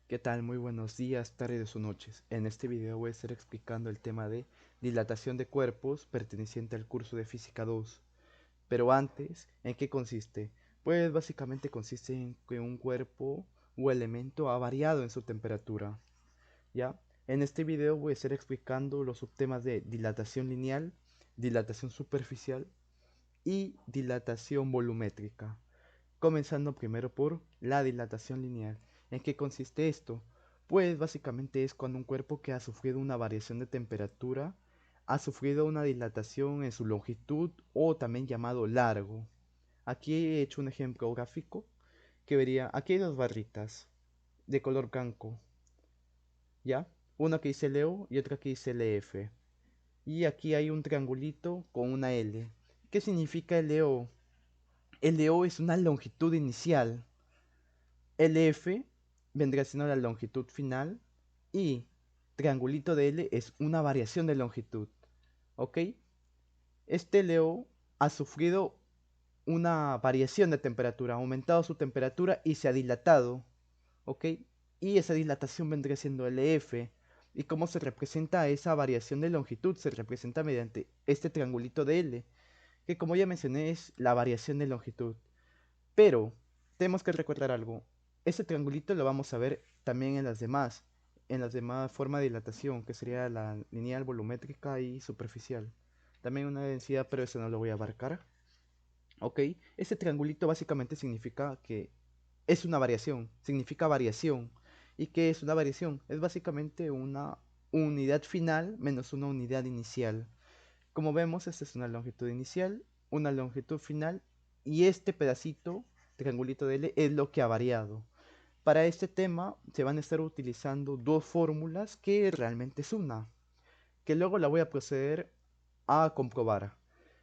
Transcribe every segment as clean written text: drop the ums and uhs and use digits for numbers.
¿Qué tal? Muy buenos días, tardes o noches. En este video voy a estar explicando el tema de dilatación de cuerpos perteneciente al curso de Física 2. Pero antes, ¿en qué consiste? Pues básicamente consiste en que un cuerpo o elemento ha variado en su temperatura. ¿Ya? En este video voy a estar explicando los subtemas de dilatación lineal, dilatación superficial y dilatación volumétrica. Comenzando primero por la dilatación lineal. ¿En qué consiste esto? Pues básicamente es cuando un cuerpo que ha sufrido una variación de temperatura ha sufrido una dilatación en su longitud o también llamado largo. Aquí he hecho un ejemplo gráfico que vería, aquí hay dos barritas de color blanco, ¿ya? Una que dice LO y otra que dice LF. Y aquí hay un triangulito con una L. ¿Qué significa LO? LO es una longitud inicial. LF vendría siendo la longitud final y triangulito de L es una variación de longitud. ¿Ok? Este LO ha sufrido una variación de temperatura, ha aumentado su temperatura y se ha dilatado. ¿Ok? Y esa dilatación vendría siendo LF. ¿Y cómo se representa esa variación de longitud? Se representa mediante este triangulito de L, que como ya mencioné es la variación de longitud. Pero tenemos que recordar algo. Ese triangulito lo vamos a ver también en las demás formas de dilatación, que sería la lineal, volumétrica y superficial. También una densidad, pero eso no lo voy a abarcar. Ok, ese triangulito básicamente significa que es una variación, significa variación. ¿Y qué es una variación? Es básicamente una unidad final menos una unidad inicial. Como vemos, esta es una longitud inicial, una longitud final y este pedacito, triangulito de L, es lo que ha variado. Para este tema se van a estar utilizando dos fórmulas que realmente es una, que luego la voy a proceder a comprobar.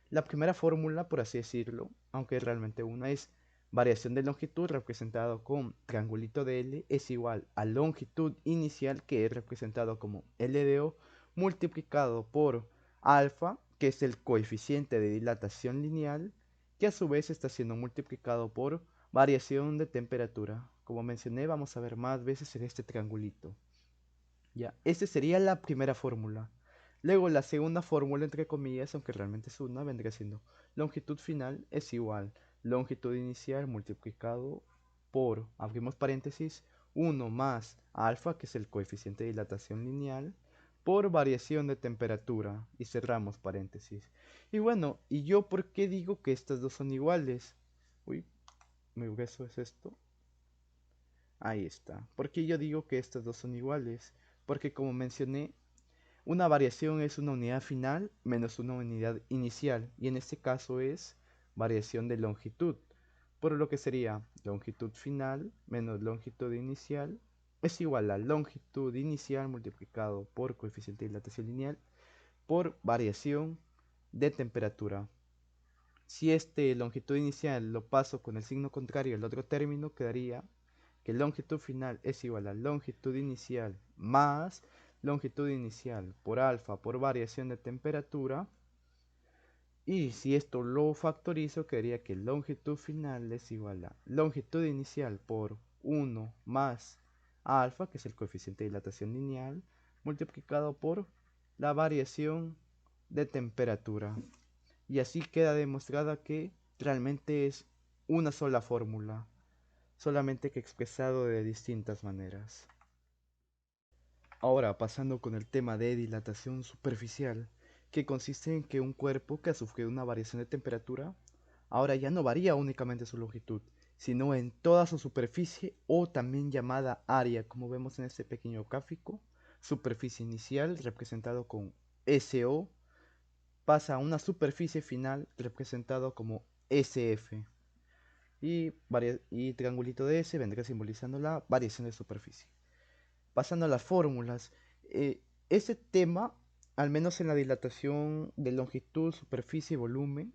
La primera fórmula, por así decirlo, aunque es realmente una, es variación de longitud representado con triangulito de L es igual a longitud inicial, que es representado como L de O, multiplicado por alfa, que es el coeficiente de dilatación lineal, que a su vez está siendo multiplicado por variación de temperatura. Como mencioné, vamos a ver más veces en este triangulito. Ya, esa sería la primera fórmula. Luego la segunda fórmula, entre comillas, aunque realmente es una, vendría siendo longitud final es igual longitud inicial multiplicado por, abrimos paréntesis, 1 más alfa, que es el coeficiente de dilatación lineal, por variación de temperatura, y cerramos paréntesis. Y bueno, ¿y yo por qué digo que estas dos son iguales? Uy, muy grueso es esto. Ahí está. ¿Por qué yo digo que estas dos son iguales? Porque como mencioné, una variación es una unidad final menos una unidad inicial, y en este caso es variación de longitud, por lo que sería longitud final menos longitud inicial es igual a longitud inicial multiplicado por coeficiente de dilatación lineal por variación de temperatura. Si este longitud inicial lo paso con el signo contrario al otro término, quedaría que longitud final es igual a longitud inicial más longitud inicial por alfa por variación de temperatura. Y si esto lo factorizo, quedaría que longitud final es igual a longitud inicial por 1 más alfa, que es el coeficiente de dilatación lineal, multiplicado por la variación de temperatura. Y así queda demostrada que realmente es una sola fórmula, solamente que expresado de distintas maneras. Ahora, pasando con el tema de dilatación superficial, que consiste en que un cuerpo que ha sufrido una variación de temperatura, ahora ya no varía únicamente su longitud, sino en toda su superficie o también llamada área, como vemos en este pequeño gráfico, superficie inicial representado con SO, pasa a una superficie final representado como SF. Y triangulito de S vendría simbolizando la variación de superficie. Pasando a las fórmulas, ese tema, al menos en la dilatación de longitud, superficie y volumen,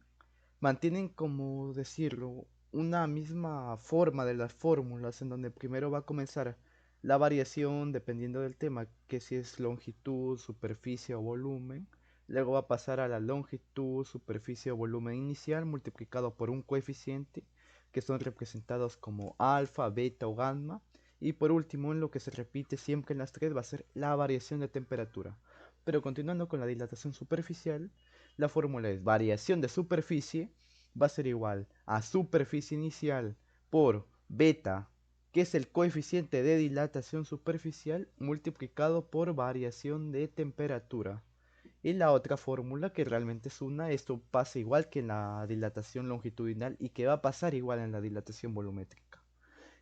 mantienen, como decirlo, una misma forma de las fórmulas, en donde primero va a comenzar la variación dependiendo del tema, que si es longitud, superficie o volumen. Luego va a pasar a la longitud, superficie o volumen inicial multiplicado por un coeficiente, que son representados como alfa, beta o gamma. Y por último, en lo que se repite siempre en las tres va a ser la variación de temperatura. Pero continuando con la dilatación superficial, la fórmula es variación de superficie va a ser igual a superficie inicial por beta, que es el coeficiente de dilatación superficial, multiplicado por variación de temperatura. Y la otra fórmula, que realmente es una, esto pasa igual que en la dilatación longitudinal y que va a pasar igual en la dilatación volumétrica,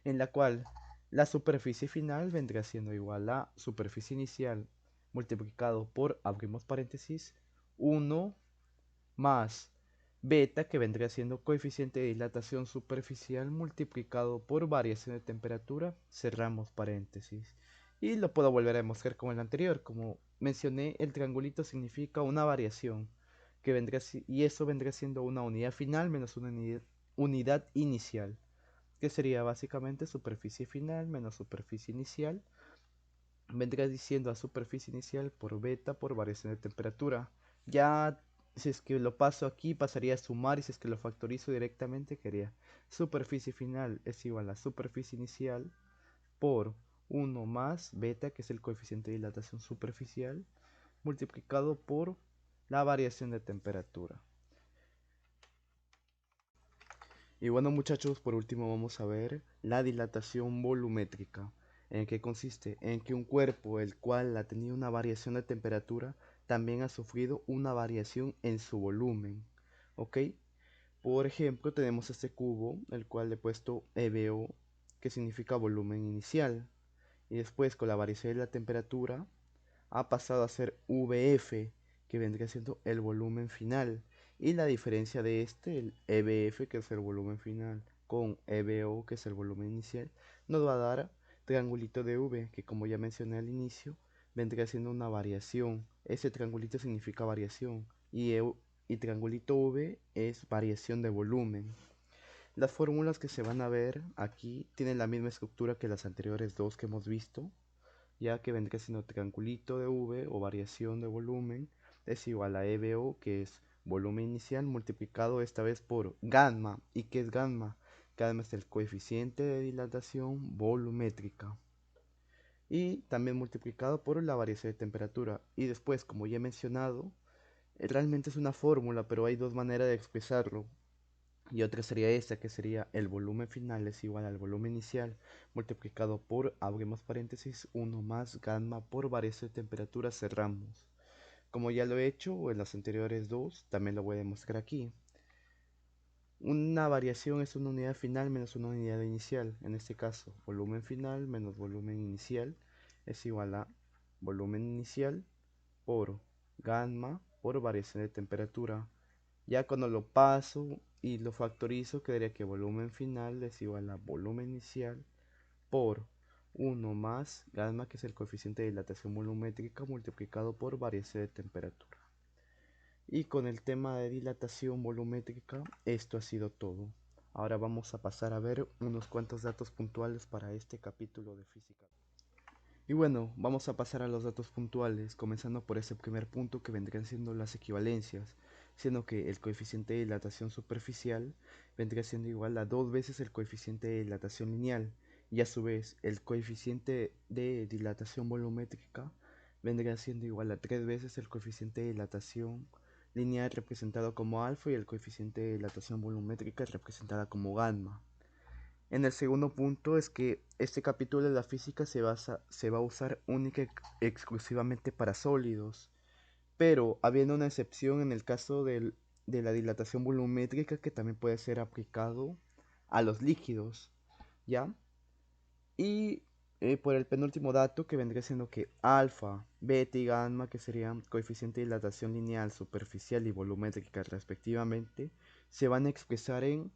en la cual la superficie final vendrá siendo igual a superficie inicial multiplicado por, abrimos paréntesis, 1 más beta, que vendría siendo coeficiente de dilatación superficial multiplicado por variación de temperatura, cerramos paréntesis. Y lo puedo volver a demostrar como el anterior. Como mencioné, el triangulito significa una variación, que vendría, y eso vendría siendo una unidad final menos una unidad inicial, que sería básicamente superficie final menos superficie inicial. Vendría diciendo a superficie inicial por beta por variación de temperatura. Ya si es que lo paso aquí pasaría a sumar, y si es que lo factorizo directamente quedaría superficie final es igual a superficie inicial por 1 más beta, que es el coeficiente de dilatación superficial, multiplicado por la variación de temperatura. Y bueno, muchachos, por último vamos a ver la dilatación volumétrica. ¿En qué consiste? En que un cuerpo el cual ha tenido una variación de temperatura también ha sufrido una variación en su volumen. ¿Ok? Por ejemplo, tenemos este cubo, el cual le he puesto EBO, que significa volumen inicial. Y después, con la variación de la temperatura, ha pasado a ser VF, que vendría siendo el volumen final. Y la diferencia de este, el EBF, que es el volumen final, con EBO, que es el volumen inicial, nos va a dar triangulito de V, que como ya mencioné al inicio, vendría siendo una variación. Ese triangulito significa variación. Y triangulito V es variación de volumen. Las fórmulas que se van a ver aquí tienen la misma estructura que las anteriores dos que hemos visto, ya que vendría siendo triangulito de V o variación de volumen es igual a EBO, que es volumen inicial, multiplicado esta vez por gamma. ¿Y qué es gamma? Gamma es el coeficiente de dilatación volumétrica. Y también multiplicado por la variación de temperatura. Y después, como ya he mencionado, realmente es una fórmula, pero hay dos maneras de expresarlo. Y otra sería esta, que sería el volumen final es igual al volumen inicial multiplicado por, abrimos paréntesis, 1 más gamma por variación de temperatura, cerramos. Como ya lo he hecho en las anteriores dos, también lo voy a demostrar aquí. Una variación es una unidad final menos una unidad inicial. En este caso, volumen final menos volumen inicial es igual a volumen inicial por gamma por variación de temperatura. Ya cuando lo paso y lo factorizo, quedaría que volumen final es igual a volumen inicial por 1 más gamma, que es el coeficiente de dilatación volumétrica, multiplicado por variación de temperatura. Y con el tema de dilatación volumétrica, esto ha sido todo. Ahora vamos a pasar a ver unos cuantos datos puntuales para este capítulo de física. Y bueno, vamos a pasar a los datos puntuales, comenzando por ese primer punto que vendrían siendo las equivalencias, siendo que el coeficiente de dilatación superficial vendría siendo igual a 2 veces el coeficiente de dilatación lineal, y a su vez el coeficiente de dilatación volumétrica vendría siendo igual a 3 veces el coeficiente de dilatación lineal representado como alfa y el coeficiente de dilatación volumétrica representada como gamma. En el segundo punto es que este capítulo de la física se va a usar única y exclusivamente para sólidos, pero habiendo una excepción en el caso de la dilatación volumétrica, que también puede ser aplicado a los líquidos, ¿ya? Y por el penúltimo dato, que vendría siendo que alfa, beta y gamma, que serían coeficiente de dilatación lineal, superficial y volumétrica respectivamente, se van a expresar en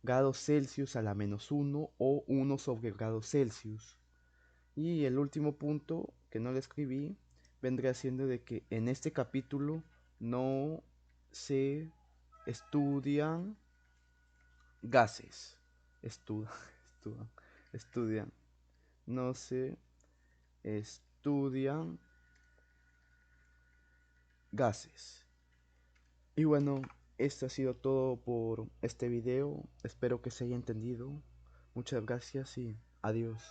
grados Celsius a la -1 o 1 sobre grados Celsius. Y el último punto, que no le escribí, vendría siendo de que en este capítulo no se estudian gases. Estudian, estudian, estudian. No se estudian gases. Y bueno, esto ha sido todo por este video. Espero que se haya entendido. Muchas gracias y adiós.